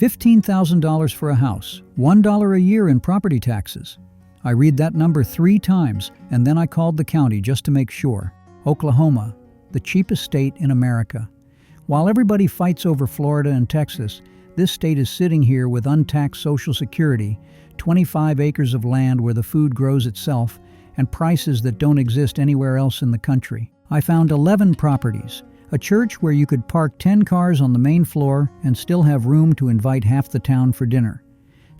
$15,000 for a house, $1 a year in property taxes. I read that number 3 times, and then I called the county just to make sure. Oklahoma, the cheapest state in America. While everybody fights over Florida and Texas, this state is sitting here with untaxed Social Security, 25 acres of land where the food grows itself, and prices that don't exist anywhere else in the country. I found 11 properties, a church where you could park 10 cars on the main floor and still have room to invite half the town for dinner,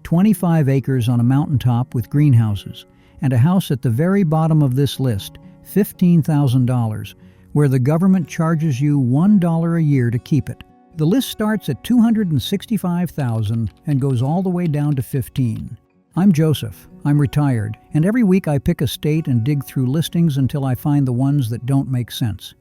25 acres on a mountaintop with greenhouses, and a house at the very bottom of this list, $15,000, where the government charges you $1 a year to keep it. The list starts at $265,000 and goes all the way down to $15,000. I'm Joseph. I'm retired, and every week I pick a state and dig through listings until I find the ones that don't make sense.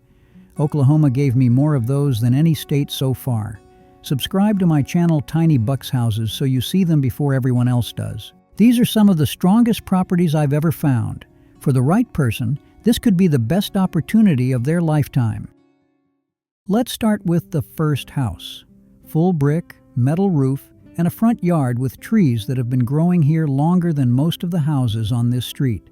Oklahoma gave me more of those than any state so far. Subscribe to my channel Tiny Bucks Houses so you see them before everyone else does. These are some of the strongest properties I've ever found. For the right person, this could be the best opportunity of their lifetime. Let's start with the first house. Full brick, metal roof, and a front yard with trees that have been growing here longer than most of the houses on this street.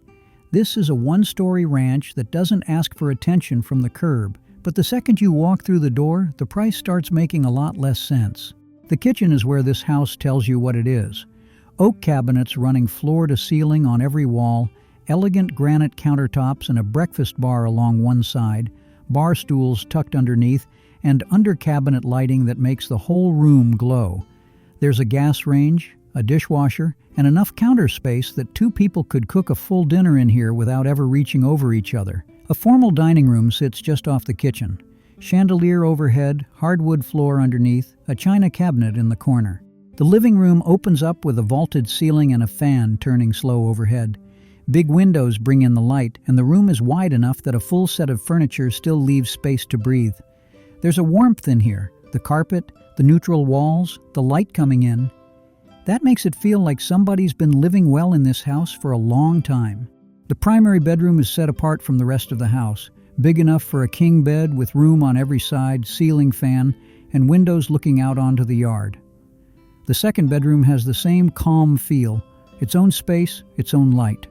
This is a 1-story ranch that doesn't ask for attention from the curb, but the second you walk through the door, the price starts making a lot less sense. The kitchen is where this house tells you what it is. Oak cabinets running floor to ceiling on every wall, elegant granite countertops and a breakfast bar along one side, bar stools tucked underneath, and under-cabinet lighting that makes the whole room glow. There's a gas range, a dishwasher, and enough counter space that 2 people could cook a full dinner in here without ever reaching over each other. A formal dining room sits just off the kitchen. Chandelier overhead, hardwood floor underneath, a china cabinet in the corner. The living room opens up with a vaulted ceiling and a fan turning slow overhead. Big windows bring in the light, and the room is wide enough that a full set of furniture still leaves space to breathe. There's a warmth in here, the carpet, the neutral walls, the light coming in. That makes it feel like somebody's been living well in this house for a long time. The primary bedroom is set apart from the rest of the house, big enough for a king bed with room on every side, ceiling fan, and windows looking out onto the yard. The second bedroom has the same calm feel, its own space, its own light.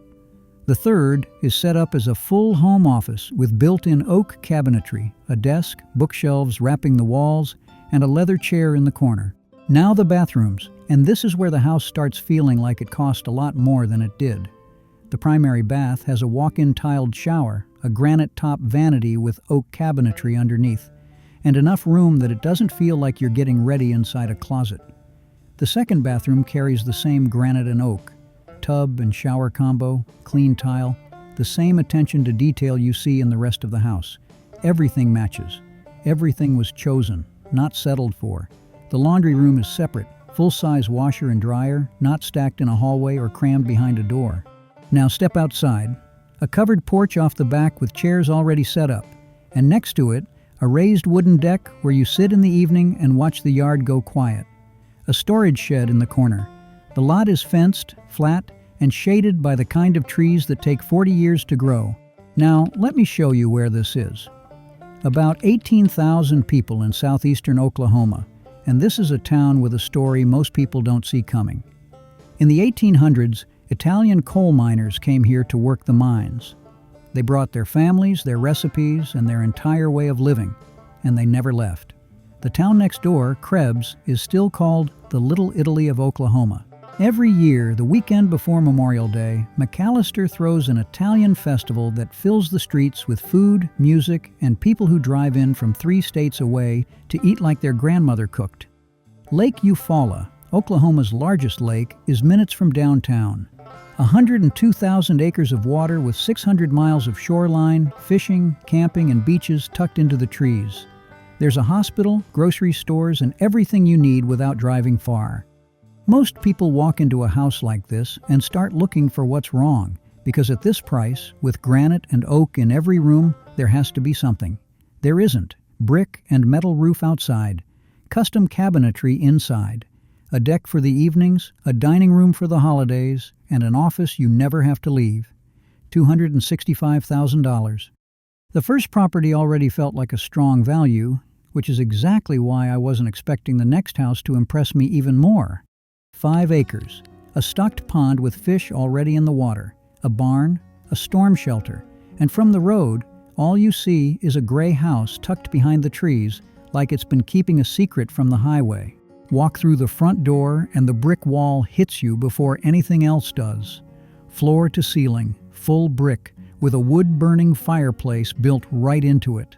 The third is set up as a full home office with built-in oak cabinetry, a desk, bookshelves wrapping the walls, and a leather chair in the corner. Now the bathrooms, and this is where the house starts feeling like it cost a lot more than it did. The primary bath has a walk-in tiled shower, a granite top vanity with oak cabinetry underneath, and enough room that it doesn't feel like you're getting ready inside a closet. The second bathroom carries the same granite and oak, tub and shower combo, clean tile, the same attention to detail you see in the rest of the house. Everything matches. Everything was chosen, not settled for. The laundry room is separate, full-size washer and dryer, not stacked in a hallway or crammed behind a door. Now step outside. A covered porch off the back with chairs already set up, and next to it, a raised wooden deck where you sit in the evening and watch the yard go quiet. A storage shed in the corner. The lot is fenced, flat, and shaded by the kind of trees that take 40 years to grow. Now, let me show you where this is. About 18,000 people in southeastern Oklahoma, and this is a town with a story most people don't see coming. In the 1800s, Italian coal miners came here to work the mines. They brought their families, their recipes, and their entire way of living, and they never left. The town next door, Krebs, is still called the Little Italy of Oklahoma. Every year, the weekend before Memorial Day, McAlester throws an Italian festival that fills the streets with food, music, and people who drive in from 3 states away to eat like their grandmother cooked. Lake Eufaula, Oklahoma's largest lake, is minutes from downtown. 102,000 acres of water with 600 miles of shoreline, fishing, camping, and beaches tucked into the trees. There's a hospital, grocery stores, and everything you need without driving far. Most people walk into a house like this and start looking for what's wrong, because at this price, with granite and oak in every room, there has to be something. There isn't. Brick and metal roof outside, custom cabinetry inside, a deck for the evenings, a dining room for the holidays, and an office you never have to leave. $265,000. The first property already felt like a strong value, which is exactly why I wasn't expecting the next house to impress me even more. 5 acres, a stocked pond with fish already in the water, a barn, a storm shelter, and from the road, all you see is a gray house tucked behind the trees like it's been keeping a secret from the highway. Walk through the front door and the brick wall hits you before anything else does. Floor to ceiling, full brick, with a wood-burning fireplace built right into it.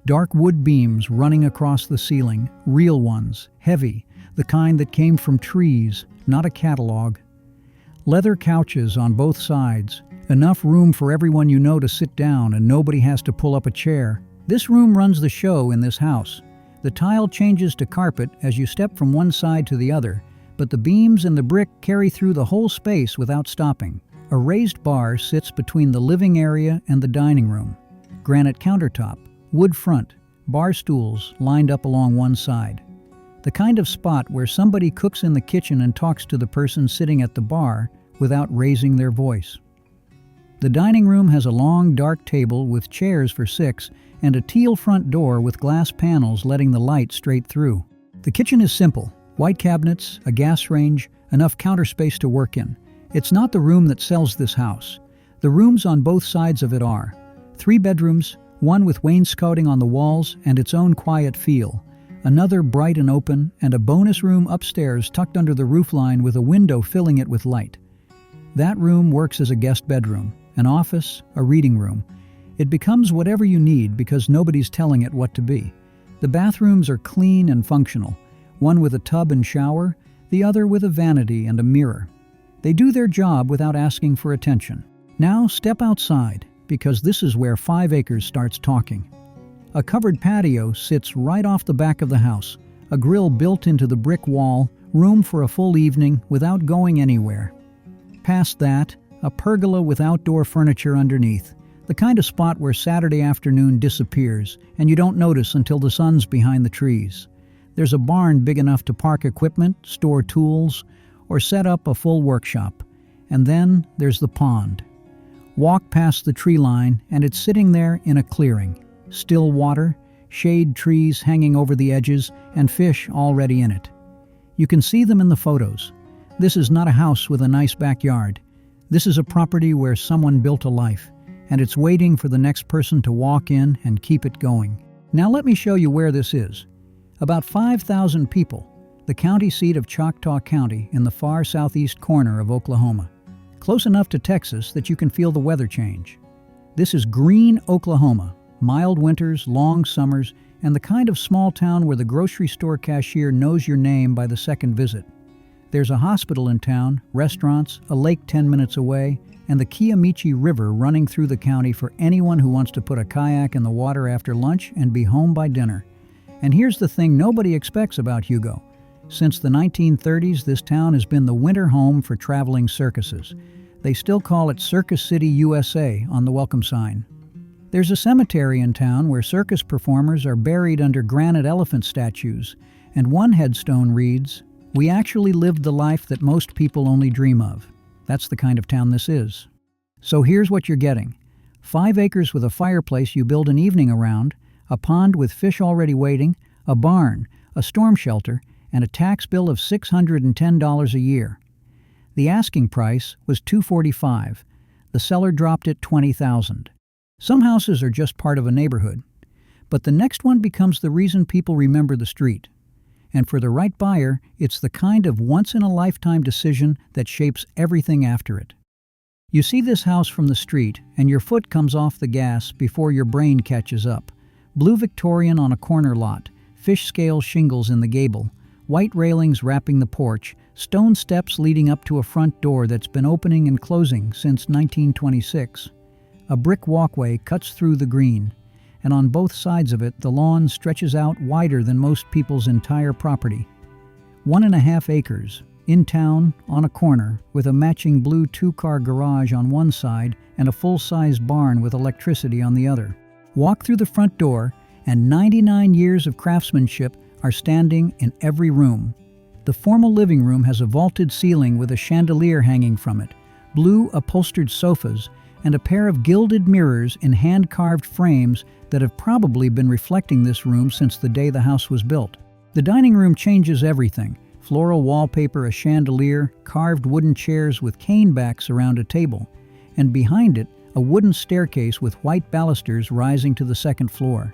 Dark wood beams running across the ceiling, real ones, heavy, the kind that came from trees, not a catalog. Leather couches on both sides, enough room for everyone you know to sit down and nobody has to pull up a chair. This room runs the show in this house. The tile changes to carpet as you step from one side to the other, but the beams and the brick carry through the whole space without stopping. A raised bar sits between the living area and the dining room. Granite countertop, wood front, bar stools lined up along one side. The kind of spot where somebody cooks in the kitchen and talks to the person sitting at the bar without raising their voice. The dining room has a long, dark table with chairs for 6 and a teal front door with glass panels letting the light straight through. The kitchen is simple. White cabinets, a gas range, enough counter space to work in. It's not the room that sells this house. The rooms on both sides of it are. 3 bedrooms, one with wainscoting on the walls and its own quiet feel. Another bright and open, and a bonus room upstairs tucked under the roofline with a window filling it with light. That room works as a guest bedroom, an office, a reading room. It becomes whatever you need because nobody's telling it what to be. The bathrooms are clean and functional, one with a tub and shower, the other with a vanity and a mirror. They do their job without asking for attention. Now step outside, because this is where 5 acres starts talking. A covered patio sits right off the back of the house, a grill built into the brick wall, room for a full evening without going anywhere. Past that, a pergola with outdoor furniture underneath, the kind of spot where Saturday afternoon disappears and you don't notice until the sun's behind the trees. There's a barn big enough to park equipment, store tools, or set up a full workshop. And then there's the pond. Walk past the tree line and it's sitting there in a clearing. Still water, shade trees hanging over the edges, and fish already in it. You can see them in the photos. This is not a house with a nice backyard. This is a property where someone built a life, and it's waiting for the next person to walk in and keep it going. Now let me show you where this is. About 5,000 people, the county seat of Choctaw County in the far southeast corner of Oklahoma. Close enough to Texas that you can feel the weather change. This is green Oklahoma, mild winters, long summers, and the kind of small town where the grocery store cashier knows your name by the second visit. There's a hospital in town, restaurants, a lake 10 minutes away, and the Kiamichi River running through the county for anyone who wants to put a kayak in the water after lunch and be home by dinner. And here's the thing nobody expects about Hugo. Since the 1930s, this town has been the winter home for traveling circuses. They still call it Circus City, USA on the welcome sign. There's a cemetery in town where circus performers are buried under granite elephant statues, and one headstone reads, "We actually lived the life that most people only dream of." That's the kind of town this is. So here's what you're getting. 5 acres with a fireplace you build an evening around, a pond with fish already waiting, a barn, a storm shelter, and a tax bill of $610 a year. The asking price was $245. The seller dropped it $20,000. Some houses are just part of a neighborhood, but the next one becomes the reason people remember the street. And for the right buyer, it's the kind of once-in-a-lifetime decision that shapes everything after it. You see this house from the street, and your foot comes off the gas before your brain catches up. Blue Victorian on a corner lot, fish scale shingles in the gable, white railings wrapping the porch, stone steps leading up to a front door that's been opening and closing since 1926. A brick walkway cuts through the green, and on both sides of it the lawn stretches out wider than most people's entire property. 1.5 acres, in town, on a corner, with a matching blue 2-car garage on one side and a full-sized barn with electricity on the other. Walk through the front door, and 99 years of craftsmanship are standing in every room. The formal living room has a vaulted ceiling with a chandelier hanging from it, blue upholstered sofas, and a pair of gilded mirrors in hand-carved frames that have probably been reflecting this room since the day the house was built. The dining room changes everything. Floral wallpaper, a chandelier, carved wooden chairs with cane backs around a table, and behind it, a wooden staircase with white balusters rising to the second floor.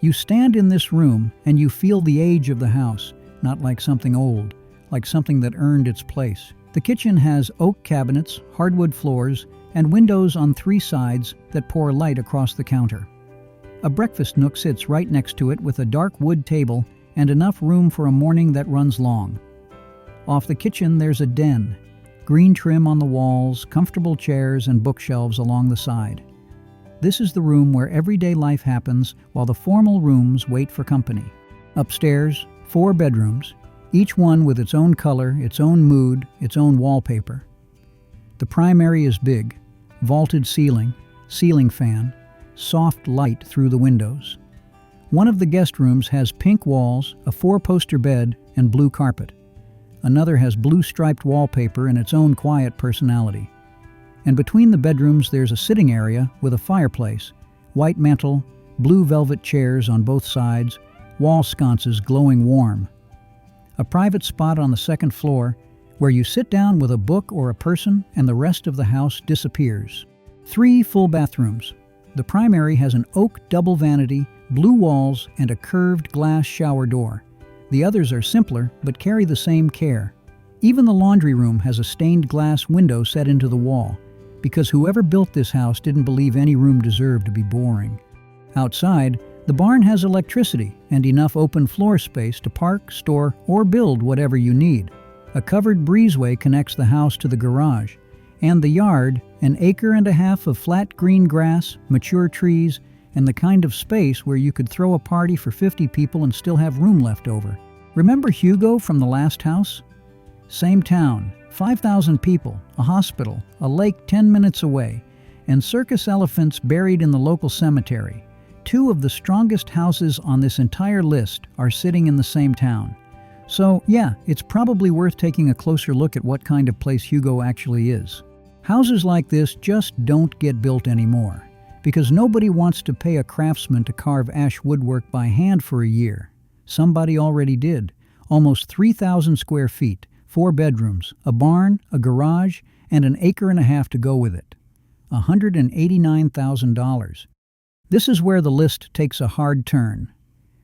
You stand in this room and you feel the age of the house, not like something old, like something that earned its place. The kitchen has oak cabinets, hardwood floors, and windows on 3 sides that pour light across the counter. A breakfast nook sits right next to it with a dark wood table and enough room for a morning that runs long. Off the kitchen there's a den, green trim on the walls, comfortable chairs and bookshelves along the side. This is the room where everyday life happens while the formal rooms wait for company. Upstairs, 4 bedrooms, each one with its own color, its own mood, its own wallpaper. The primary is big, vaulted ceiling, ceiling fan, soft light through the windows. One of the guest rooms has pink walls, a 4-poster bed, and blue carpet. Another has blue striped wallpaper and its own quiet personality. And between the bedrooms there's a sitting area with a fireplace, white mantel, blue velvet chairs on both sides, wall sconces glowing warm. A private spot on the second floor where you sit down with a book or a person and the rest of the house disappears. 3 full bathrooms. The primary has an oak double vanity, blue walls, and a curved glass shower door. The others are simpler but carry the same care. Even the laundry room has a stained glass window set into the wall, because whoever built this house didn't believe any room deserved to be boring. Outside, the barn has electricity and enough open floor space to park, store, or build whatever you need. A covered breezeway connects the house to the garage, and the yard, an 1.5 acres of flat green grass, mature trees, and the kind of space where you could throw a party for 50 people and still have room left over. Remember Hugo from the last house? Same town, 5,000 people, a hospital, a lake 10 minutes away, and circus elephants buried in the local cemetery. 2 of the strongest houses on this entire list are sitting in the same town. So yeah, it's probably worth taking a closer look at what kind of place Hugo actually is. Houses like this just don't get built anymore, because nobody wants to pay a craftsman to carve ash woodwork by hand for a year. Somebody already did. Almost 3,000 square feet, 4 bedrooms, a barn, a garage, and an 1.5 acres to go with it. $189,000. This is where the list takes a hard turn.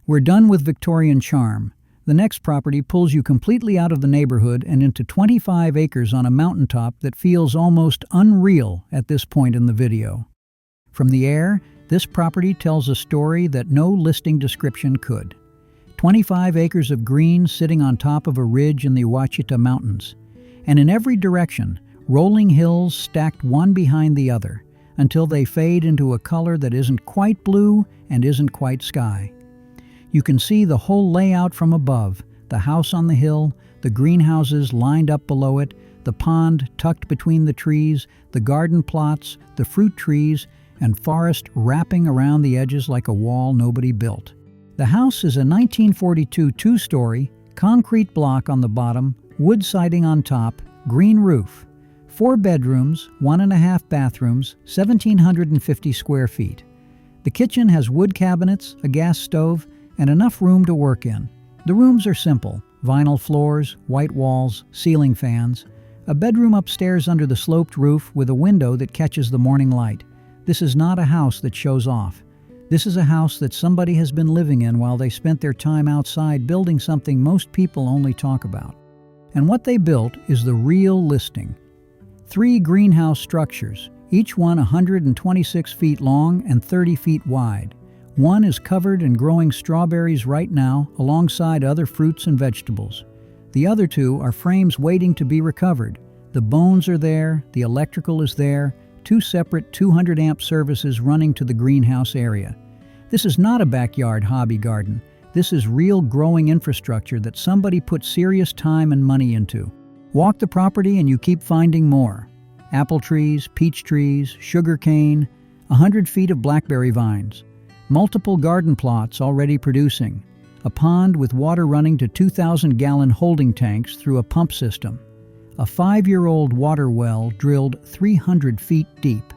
We're done with Victorian charm. The next property pulls you completely out of the neighborhood and into 25 acres on a mountaintop that feels almost unreal at this point in the video. From the air, this property tells a story that no listing description could. 25 acres of green sitting on top of a ridge in the Ouachita Mountains, and in every direction, rolling hills stacked one behind the other, until they fade into a color that isn't quite blue and isn't quite sky. You can see the whole layout from above, the house on the hill, the greenhouses lined up below it, the pond tucked between the trees, the garden plots, the fruit trees, and forest wrapping around the edges like a wall nobody built. The house is a 1942 2-story, concrete block on the bottom, wood siding on top, green roof. 4 bedrooms, 1.5 bathrooms, 1,750 square feet. The kitchen has wood cabinets, a gas stove, and enough room to work in. The rooms are simple: vinyl floors, white walls, ceiling fans. A bedroom upstairs under the sloped roof with a window that catches the morning light. This is not a house that shows off. This is a house that somebody has been living in while they spent their time outside building something most people only talk about. And what they built is the real listing. 3 greenhouse structures, each one 126 feet long and 30 feet wide. One is covered and growing strawberries right now alongside other fruits and vegetables. The other 2 are frames waiting to be recovered. The bones are there, the electrical is there, 2 separate 200-amp services running to the greenhouse area. This is not a backyard hobby garden. This is real growing infrastructure that somebody put serious time and money into. Walk the property and you keep finding more. Apple trees, peach trees, sugar cane, 100 feet of blackberry vines. Multiple garden plots already producing. A pond with water running to 2,000-gallon holding tanks through a pump system. A 5-year-old water well drilled 300 feet deep.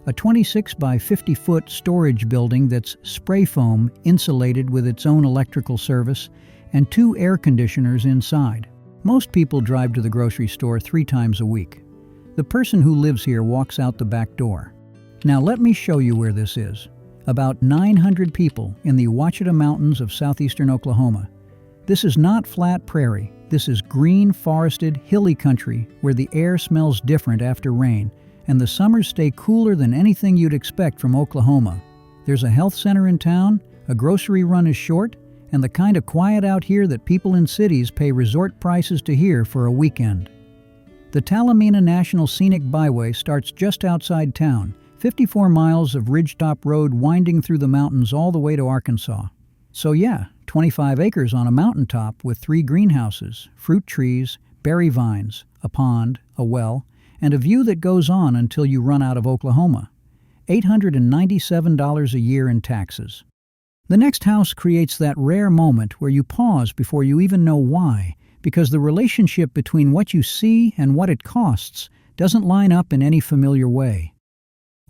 A 26 by 50 foot storage building that's spray foam insulated with its own electrical service and 2 air conditioners inside. Most people drive to the grocery store 3 times a week. The person who lives here walks out the back door. Now let me show you where this is. About 900 people in the Ouachita Mountains of southeastern Oklahoma. This is not flat prairie. This is green, forested, hilly country where the air smells different after rain and the summers stay cooler than anything you'd expect from Oklahoma. There's a health center in town, a grocery run is short, and the kind of quiet out here that people in cities pay resort prices to hear for a weekend. The Talihina National Scenic Byway starts just outside town, 54 miles of ridgetop road winding through the mountains all the way to Arkansas. So yeah, 25 acres on a mountaintop with 3 greenhouses, fruit trees, berry vines, a pond, a well, and a view that goes on until you run out of Oklahoma. $897 a year in taxes. The next house creates that rare moment where you pause before you even know why, because the relationship between what you see and what it costs doesn't line up in any familiar way.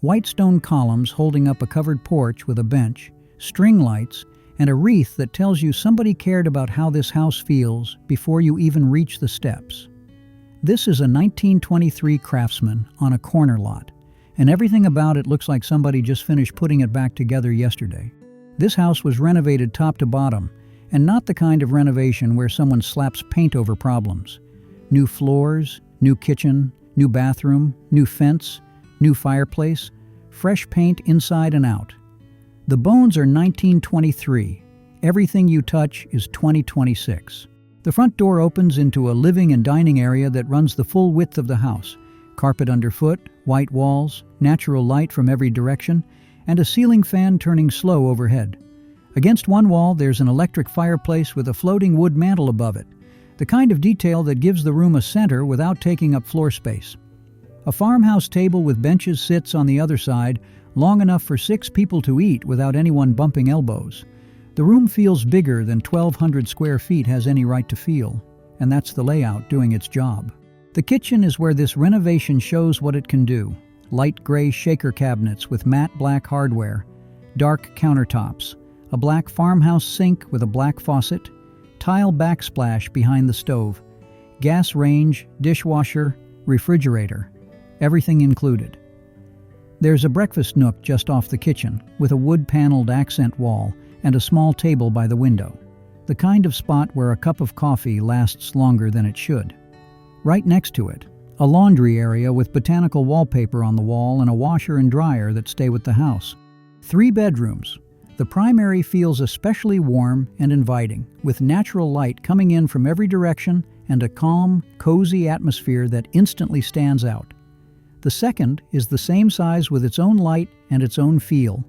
White stone columns holding up a covered porch with a bench, string lights, and a wreath that tells you somebody cared about how this house feels before you even reach the steps. This is a 1923 Craftsman on a corner lot, and everything about it looks like somebody just finished putting it back together yesterday. This house was renovated top to bottom, and not the kind of renovation where someone slaps paint over problems. New floors, new kitchen, new bathroom, new fence, new fireplace, fresh paint inside and out. The bones are 1923. Everything you touch is 2026. The front door opens into a living and dining area that runs the full width of the house. Carpet underfoot, white walls, natural light from every direction, and a ceiling fan turning slow overhead. Against one wall there's an electric fireplace with a floating wood mantel above it, the kind of detail that gives the room a center without taking up floor space. A farmhouse table with benches sits on the other side, long enough for 6 people to eat without anyone bumping elbows. The room feels bigger than 1,200 square feet has any right to feel, and that's the layout doing its job. The kitchen is where this renovation shows what it can do. Light gray shaker cabinets with matte black hardware, dark countertops, a black farmhouse sink with a black faucet, tile backsplash behind the stove, gas range, dishwasher, refrigerator, everything included. There's a breakfast nook just off the kitchen with a wood-paneled accent wall and a small table by the window, the kind of spot where a cup of coffee lasts longer than it should. Right next to it, a laundry area with botanical wallpaper on the wall and a washer and dryer that stay with the house. 3 bedrooms. The primary feels especially warm and inviting, with natural light coming in from every direction and a calm, cozy atmosphere that instantly stands out. The second is the same size with its own light and its own feel.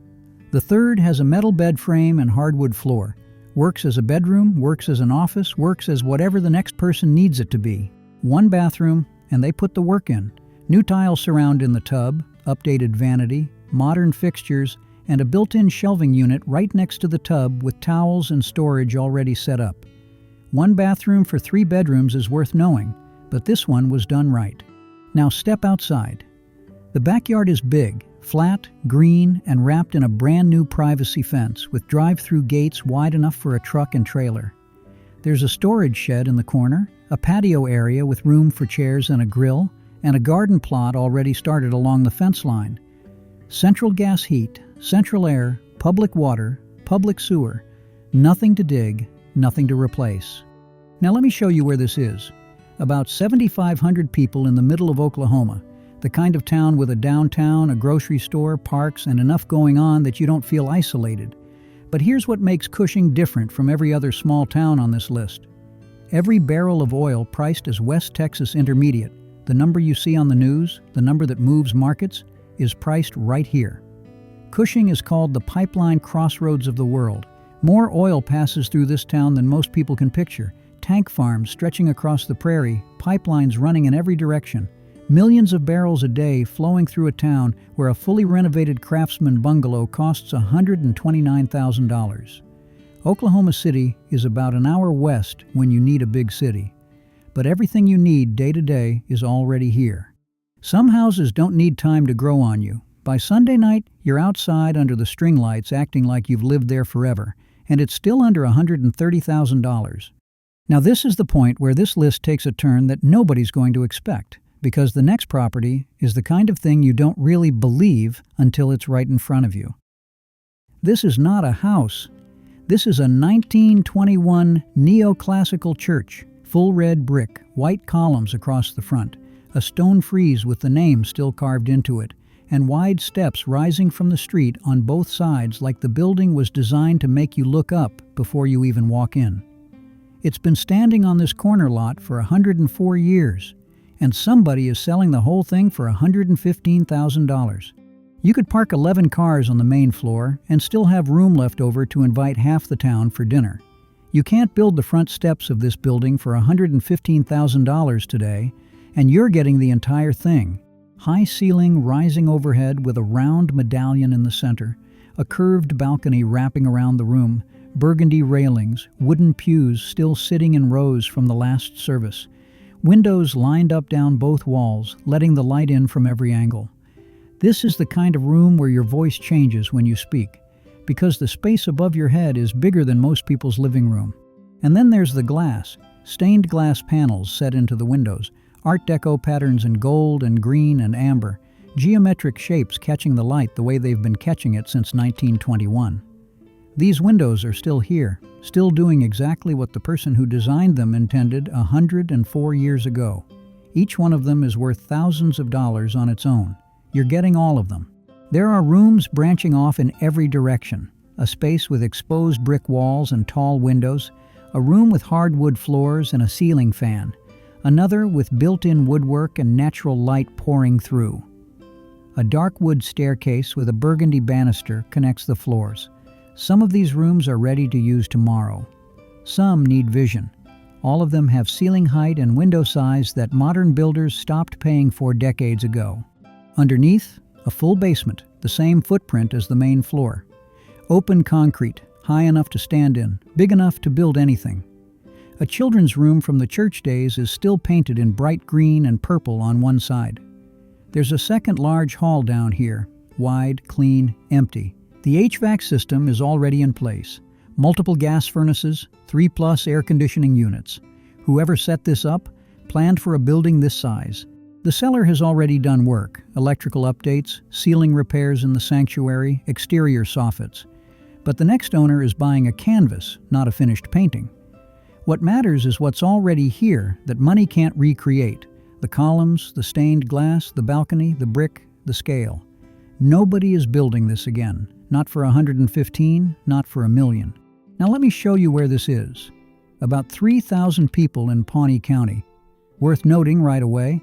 The third has a metal bed frame and hardwood floor. Works as a bedroom, works as an office, works as whatever the next person needs it to be. 1 bathroom, and they put the work in. New tile surround in the tub, updated vanity, modern fixtures, and a built-in shelving unit right next to the tub with towels and storage already set up. 1 bathroom for 3 bedrooms is worth knowing, but this one was done right. Now step outside. The backyard is big, flat, green, and wrapped in a brand new privacy fence with drive-through gates wide enough for a truck and trailer. There's a storage shed in the corner, a patio area with room for chairs and a grill, and a garden plot already started along the fence line. Central gas heat, central air, public water, public sewer. Nothing to dig, nothing to replace. Now let me show you where this is. About 7,500 people in the middle of Oklahoma, the kind of town with a downtown, a grocery store, parks, and enough going on that you don't feel isolated. But here's what makes Cushing different from every other small town on this list. Every barrel of oil priced as West Texas Intermediate, the number you see on the news, the number that moves markets, is priced right here. Cushing is called the pipeline crossroads of the world. More oil passes through this town than most people can picture. Tank farms stretching across the prairie, pipelines running in every direction. Millions of barrels a day flowing through a town where a fully renovated craftsman bungalow costs $129,000. Oklahoma City is about an hour west when you need a big city. But everything you need day to day is already here. Some houses don't need time to grow on you. By Sunday night, you're outside under the string lights acting like you've lived there forever, and it's still under $130,000. Now this is the point where this list takes a turn that nobody's going to expect, because the next property is the kind of thing you don't really believe until it's right in front of you. This is not a house. This is a 1921 Neoclassical church, full red brick, white columns across the front, a stone frieze with the name still carved into it, and wide steps rising from the street on both sides like the building was designed to make you look up before you even walk in. It's been standing on this corner lot for 104 years, and somebody is selling the whole thing for $115,000. You could park 11 cars on the main floor and still have room left over to invite half the town for dinner. You can't build the front steps of this building for $115,000 today, and you're getting the entire thing. High ceiling rising overhead with a round medallion in the center, a curved balcony wrapping around the room, burgundy railings, wooden pews still sitting in rows from the last service, windows lined up down both walls, letting the light in from every angle. This is the kind of room where your voice changes when you speak, because the space above your head is bigger than most people's living room. And then there's the glass, stained glass panels set into the windows, Art Deco patterns in gold and green and amber, geometric shapes catching the light the way they've been catching it since 1921. These windows are still here, still doing exactly what the person who designed them intended 104 years ago. Each one of them is worth thousands of dollars on its own. You're getting all of them. There are rooms branching off in every direction, a space with exposed brick walls and tall windows, a room with hardwood floors and a ceiling fan, another with built-in woodwork and natural light pouring through. A dark wood staircase with a burgundy banister connects the floors. Some of these rooms are ready to use tomorrow. Some need vision. All of them have ceiling height and window size that modern builders stopped paying for decades ago. Underneath, a full basement, the same footprint as the main floor. Open concrete, high enough to stand in, big enough to build anything. A children's room from the church days is still painted in bright green and purple on one side. There's a second large hall down here, wide, clean, empty. The HVAC system is already in place. Multiple gas furnaces, 3+ air conditioning units. Whoever set this up planned for a building this size. The seller has already done work, electrical updates, ceiling repairs in the sanctuary, exterior soffits. But the next owner is buying a canvas, not a finished painting. What matters is what's already here that money can't recreate. The columns, the stained glass, the balcony, the brick, the scale. Nobody is building this again. Not for 115, not for $1 million. Now let me show you where this is. About 3,000 people in Pawnee County. Worth noting right away,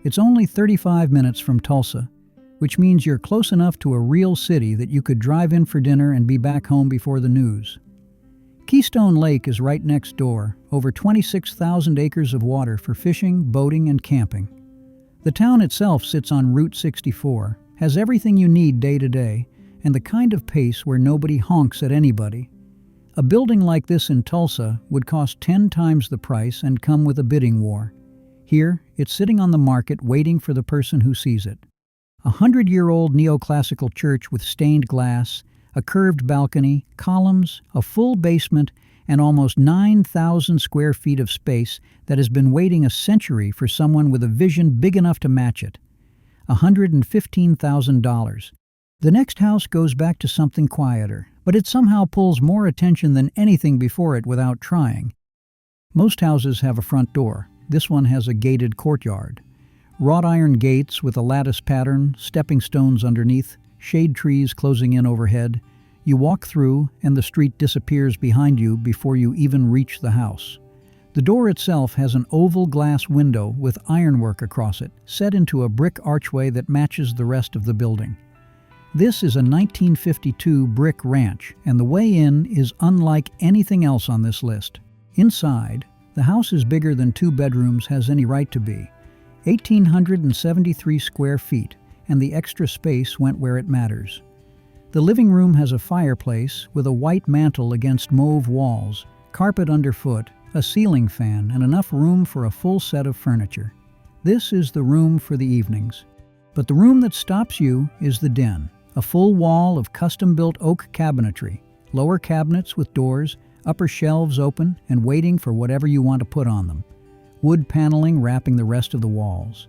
it's only 35 minutes from Tulsa, which means you're close enough to a real city that you could drive in for dinner and be back home before the news. Keystone Lake is right next door, over 26,000 acres of water for fishing, boating, and camping. The town itself sits on Route 64, has everything you need day to day, and the kind of pace where nobody honks at anybody. A building like this in Tulsa would cost 10 times the price and come with a bidding war. Here, it's sitting on the market waiting for the person who sees it. A 100-year-old neoclassical church with stained glass, a curved balcony, columns, a full basement, and almost 9,000 square feet of space that has been waiting a century for someone with a vision big enough to match it. $115,000. The next house goes back to something quieter, but it somehow pulls more attention than anything before it without trying. Most houses have a front door. This one has a gated courtyard. Wrought iron gates with a lattice pattern, stepping stones underneath, shade trees closing in overhead. You walk through, and the street disappears behind you before you even reach the house. The door itself has an oval glass window with ironwork across it, set into a brick archway that matches the rest of the building. This is a 1952 brick ranch, and the way in is unlike anything else on this list. Inside, the house is bigger than 2 bedrooms has any right to be. 1,873 square feet, and the extra space went where it matters. The living room has a fireplace with a white mantel against mauve walls, carpet underfoot, a ceiling fan, and enough room for a full set of furniture. This is the room for the evenings. But the room that stops you is the den, a full wall of custom-built oak cabinetry, lower cabinets with doors, upper shelves open and waiting for whatever you want to put on them, wood paneling wrapping the rest of the walls.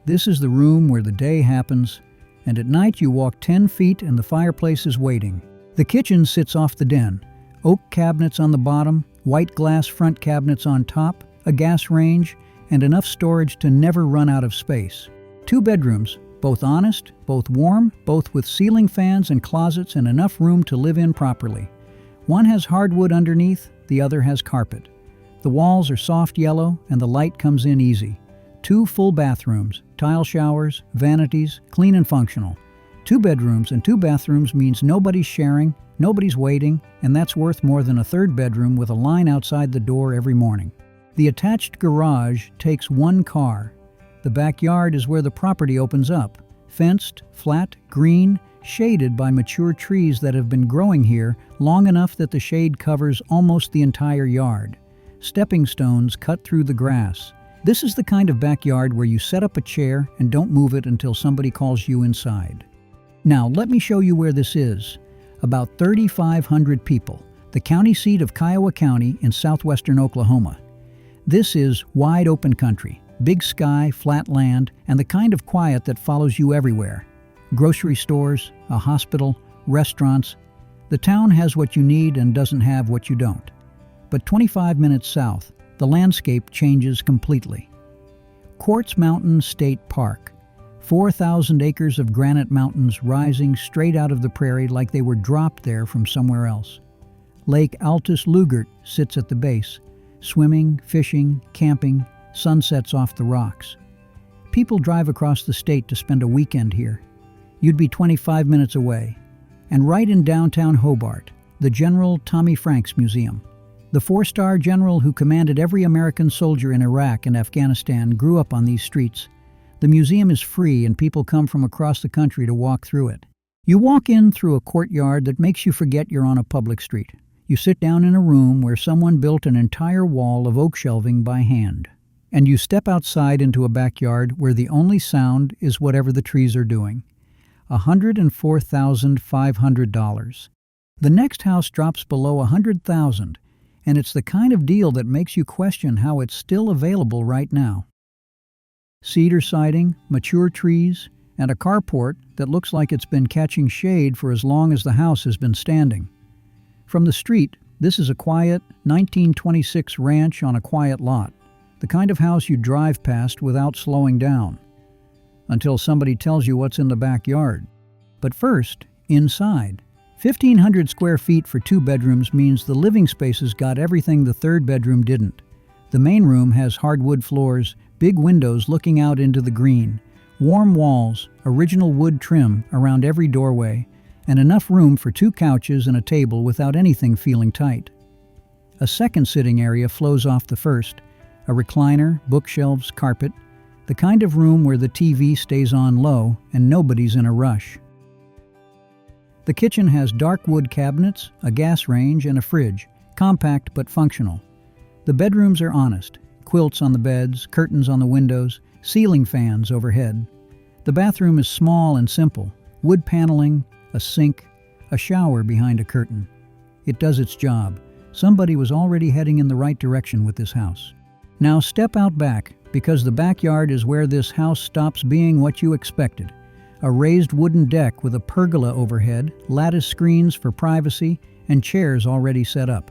This is the room where the day happens, and at night you walk 10 feet and the fireplace is waiting. The kitchen sits off the den, oak cabinets on the bottom, white glass front cabinets on top, a gas range, and enough storage to never run out of space. 2 bedrooms, both honest, both warm, both with ceiling fans and closets and enough room to live in properly. One has hardwood underneath, the other has carpet. The walls are soft yellow and the light comes in easy. 2 full bathrooms, tile showers, vanities, clean and functional. 2 bedrooms and 2 bathrooms means nobody's sharing, nobody's waiting, and that's worth more than a 3rd bedroom with a line outside the door every morning. The attached garage takes 1 car. The backyard is where the property opens up, fenced, flat, green, shaded by mature trees that have been growing here long enough that the shade covers almost the entire yard. Stepping stones cut through the grass. This is the kind of backyard where you set up a chair and don't move it until somebody calls you inside. Now, let me show you where this is. About 3,500 people, the county seat of Kiowa County in southwestern Oklahoma. This is wide open country, big sky, flat land, and the kind of quiet that follows you everywhere. Grocery stores, a hospital, restaurants. The town has what you need and doesn't have what you don't. But 25 minutes south, the landscape changes completely. Quartz Mountain State Park. 4,000 acres of granite mountains rising straight out of the prairie like they were dropped there from somewhere else. Lake Altus Lugert sits at the base, swimming, fishing, camping, sunsets off the rocks. People drive across the state to spend a weekend here. You'd be 25 minutes away. And right in downtown Hobart, the General Tommy Franks Museum. The 4-star general who commanded every American soldier in Iraq and Afghanistan grew up on these streets. The museum is free and people come from across the country to walk through it. You walk in through a courtyard that makes you forget you're on a public street. You sit down in a room where someone built an entire wall of oak shelving by hand. And you step outside into a backyard where the only sound is whatever the trees are doing. $104,500. The next house drops below $100,000, and it's the kind of deal that makes you question how it's still available right now. Cedar siding, mature trees, and a carport that looks like it's been catching shade for as long as the house has been standing. From the street, this is a quiet 1926 ranch on a quiet lot, the kind of house you drive past without slowing down, until somebody tells you what's in the backyard. But first, inside. 1,500 square feet for 2 bedrooms means the living spaces got everything the 3rd bedroom didn't. The main room has hardwood floors, big windows looking out into the green, warm walls, original wood trim around every doorway, and enough room for 2 couches and a table without anything feeling tight. A second sitting area flows off the first, a recliner, bookshelves, carpet, the kind of room where the TV stays on low and nobody's in a rush. The kitchen has dark wood cabinets, a gas range, and a fridge, compact but functional. The bedrooms are honest, quilts on the beds, curtains on the windows, ceiling fans overhead. The bathroom is small and simple, wood paneling, a sink, a shower behind a curtain. It does its job. Somebody was already heading in the right direction with this house. Now step out back, because the backyard is where this house stops being what you expected. A raised wooden deck with a pergola overhead, lattice screens for privacy, and chairs already set up.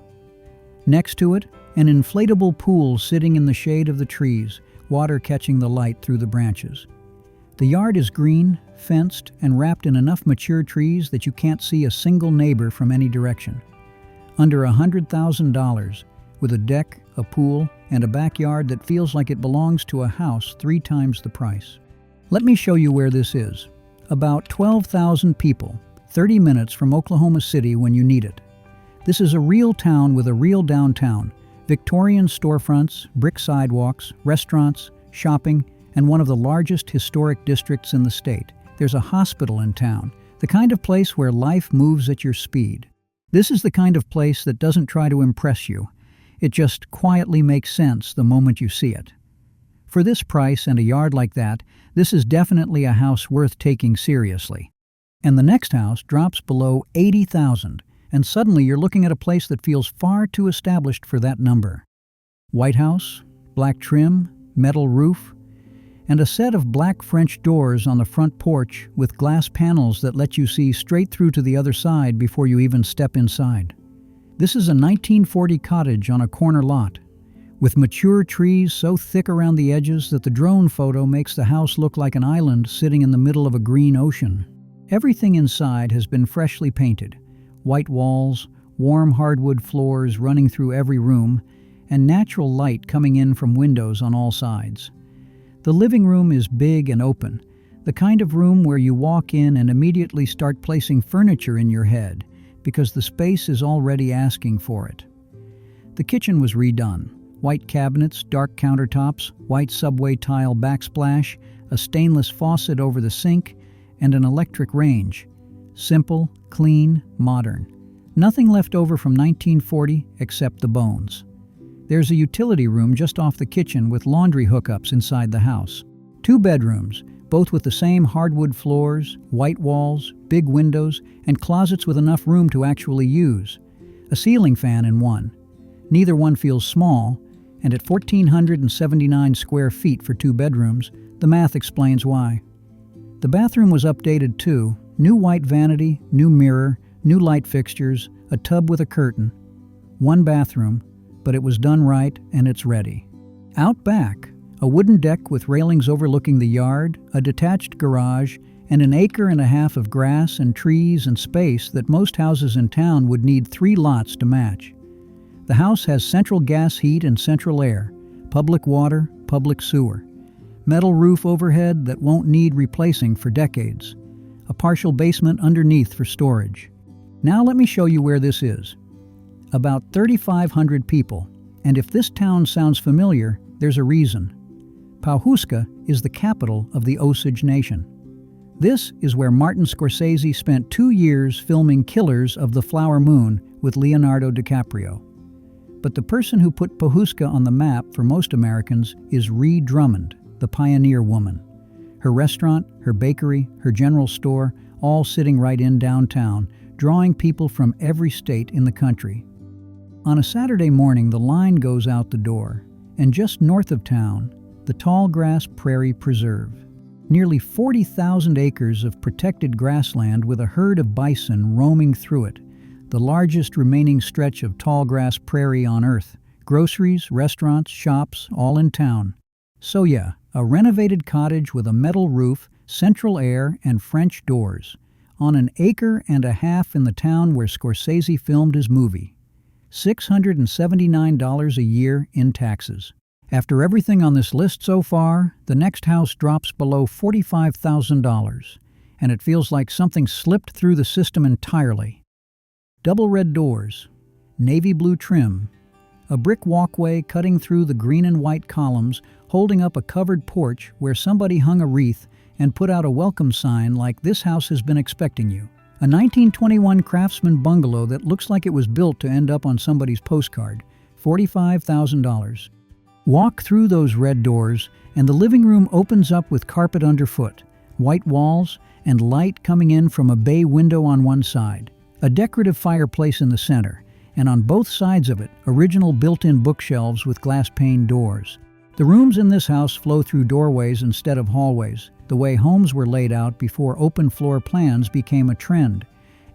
Next to it, an inflatable pool sitting in the shade of the trees, water catching the light through the branches. The yard is green, fenced, and wrapped in enough mature trees that you can't see a single neighbor from any direction. Under $100,000, with a deck, a pool, and a backyard that feels like it belongs to a house 3 times the price. Let me show you where this is. About 12,000 people, 30 minutes from Oklahoma City when you need it. This is a real town with a real downtown, Victorian storefronts, brick sidewalks, restaurants, shopping, and one of the largest historic districts in the state. There's a hospital in town, the kind of place where life moves at your speed. This is the kind of place that doesn't try to impress you. It just quietly makes sense the moment you see it. For this price and a yard like that, this is definitely a house worth taking seriously. And the next house drops below $80,000, and suddenly you're looking at a place that feels far too established for that number. White house, black trim, metal roof, and a set of black French doors on the front porch with glass panels that let you see straight through to the other side before you even step inside. This is a 1940 cottage on a corner lot, with mature trees so thick around the edges that the drone photo makes the house look like an island sitting in the middle of a green ocean. Everything inside has been freshly painted. White walls, warm hardwood floors running through every room, and natural light coming in from windows on all sides. The living room is big and open, the kind of room where you walk in and immediately start placing furniture in your head because the space is already asking for it. The kitchen was redone. White cabinets, dark countertops, white subway tile backsplash, a stainless faucet over the sink, and an electric range. Simple, clean, modern. Nothing left over from 1940 except the bones. There's a utility room just off the kitchen with laundry hookups inside the house. 2 bedrooms, both with the same hardwood floors, white walls, big windows, and closets with enough room to actually use. A ceiling fan in one. Neither one feels small, and at 1,479 square feet for 2 bedrooms, the math explains why. The bathroom was updated too. New white vanity, new mirror, new light fixtures, a tub with a curtain. 1 bathroom, but it was done right and it's ready. Out back, a wooden deck with railings overlooking the yard, a detached garage, and an acre and a half of grass and trees and space that most houses in town would need 3 lots to match. The house has central gas heat and central air, public water, public sewer, metal roof overhead that won't need replacing for decades, a partial basement underneath for storage. Now let me show you where this is. About 3,500 people, and if this town sounds familiar, there's a reason. Pawhuska is the capital of the Osage Nation. This is where Martin Scorsese spent 2 years filming Killers of the Flower Moon with Leonardo DiCaprio. But the person who put Pawhuska on the map for most Americans is Ree Drummond, the pioneer woman. Her restaurant, her bakery, her general store, all sitting right in downtown, drawing people from every state in the country. On a Saturday morning, the line goes out the door, and just north of town, the Tallgrass Prairie Preserve. Nearly 40,000 acres of protected grassland with a herd of bison roaming through it, the largest remaining stretch of tallgrass prairie on Earth. Groceries, restaurants, shops, all in town. So yeah, a renovated cottage with a metal roof, central air, and French doors, on an acre and a half in the town where Scorsese filmed his movie. $679 a year in taxes. After everything on this list so far, the next house drops below $45,000, and it feels like something slipped through the system entirely. Double red doors, navy blue trim, a brick walkway cutting through the green and white columns, holding up a covered porch where somebody hung a wreath and put out a welcome sign like "This house has been expecting you." A 1921 craftsman bungalow that looks like it was built to end up on somebody's postcard. $45,000. Walk through those red doors, and the living room opens up with carpet underfoot, white walls, and light coming in from a bay window on one side. A decorative fireplace in the center, and on both sides of it, original built-in bookshelves with glass-pane doors. The rooms in this house flow through doorways instead of hallways, the way homes were laid out before open floor plans became a trend.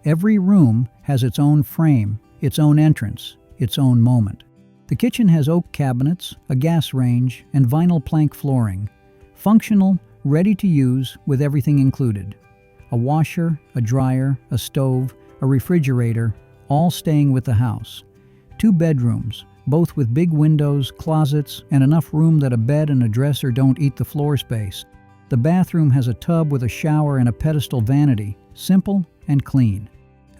Every room has its own frame, its own entrance, its own moment. The kitchen has oak cabinets, a gas range, and vinyl plank flooring. Functional, ready to use, with everything included. A washer, a dryer, a stove, a refrigerator, all staying with the house. 2 bedrooms, both with big windows, closets, and enough room that a bed and a dresser don't eat the floor space. The bathroom has a tub with a shower and a pedestal vanity, simple and clean.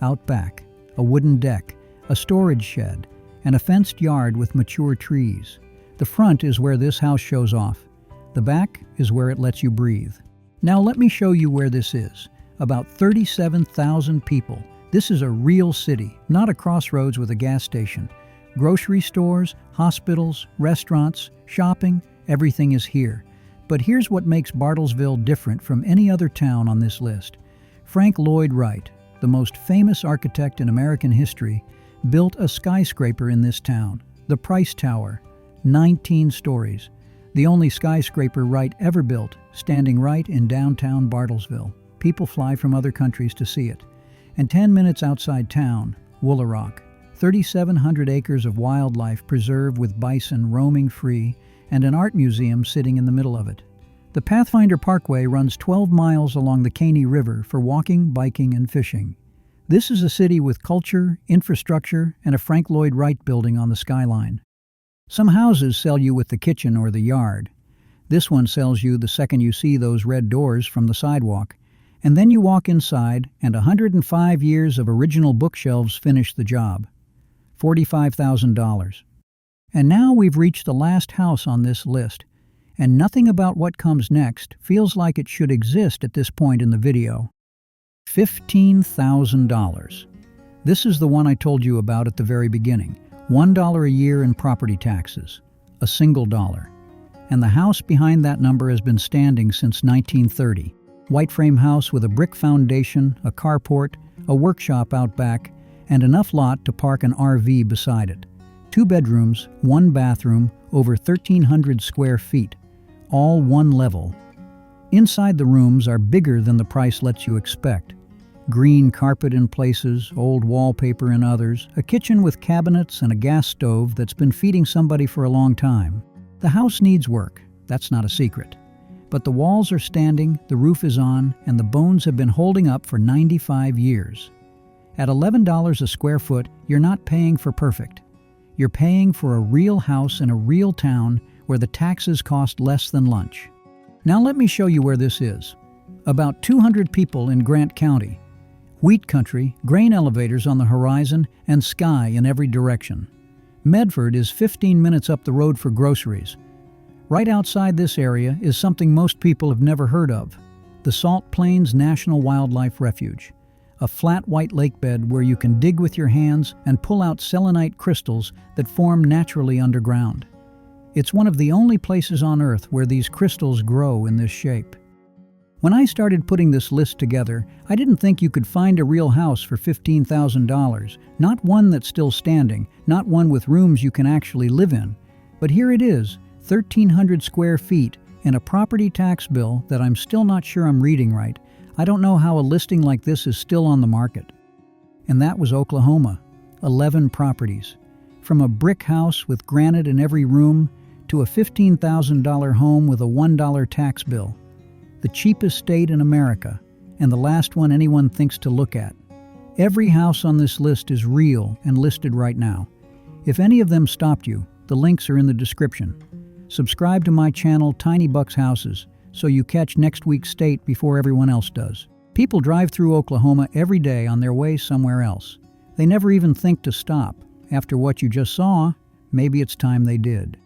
Out back, a wooden deck, a storage shed, and a fenced yard with mature trees. The front is where this house shows off. The back is where it lets you breathe. Now let me show you where this is. About 37,000 people. This is a real city, not a crossroads with a gas station. Grocery stores, hospitals, restaurants, shopping, everything is here. But here's what makes Bartlesville different from any other town on this list. Frank Lloyd Wright, the most famous architect in American history, built a skyscraper in this town, the Price Tower, 19 stories, the only skyscraper Wright ever built, standing right in downtown Bartlesville. People fly from other countries to see it. And 10 minutes outside town, Woolaroc, 3,700 acres of wildlife preserved with bison roaming free, and an art museum sitting in the middle of it. The Pathfinder Parkway runs 12 miles along the Caney River for walking, biking, and fishing. This is a city with culture, infrastructure, and a Frank Lloyd Wright building on the skyline. Some houses sell you with the kitchen or the yard. This one sells you the second you see those red doors from the sidewalk, and then you walk inside, and 105 years of original bookshelves finish the job. $45,000. And now we've reached the last house on this list, and nothing about what comes next feels like it should exist at this point in the video. $15,000. This is the one I told you about at the very beginning. $1 a year in property taxes. A single dollar. And the house behind that number has been standing since 1930. White frame house with a brick foundation, a carport, a workshop out back, and enough lot to park an RV beside it. 2 bedrooms, 1 bathroom, over 1,300 square feet, all one level. Inside the rooms are bigger than the price lets you expect. Green carpet in places, old wallpaper in others, a kitchen with cabinets and a gas stove that's been feeding somebody for a long time. The house needs work, that's not a secret. But the walls are standing, the roof is on, and the bones have been holding up for 95 years. At $11 a square foot, you're not paying for perfect. You're paying for a real house in a real town where the taxes cost less than lunch. Now let me show you where this is. About 200 people in Grant County. Wheat country, grain elevators on the horizon, and sky in every direction. Medford is 15 minutes up the road for groceries. Right outside this area is something most people have never heard of, the Salt Plains National Wildlife Refuge. A flat white lake bed where you can dig with your hands and pull out selenite crystals that form naturally underground. It's one of the only places on Earth where these crystals grow in this shape. When I started putting this list together, I didn't think you could find a real house for $15,000, not one that's still standing, not one with rooms you can actually live in. But here it is, 1,300 square feet, and a property tax bill that I'm still not sure I'm reading right. I don't know how a listing like this is still on the market. And that was Oklahoma. 11 properties. From a brick house with granite in every room to a $15,000 home with a $1 tax bill. The cheapest state in America, and the last one anyone thinks to look at. Every house on this list is real and listed right now. If any of them stopped you, the links are in the description. Subscribe to my channel Tiny Bucks Houses so you catch next week's state before everyone else does. People drive through Oklahoma every day on their way somewhere else. They never even think to stop. After what you just saw, maybe it's time they did.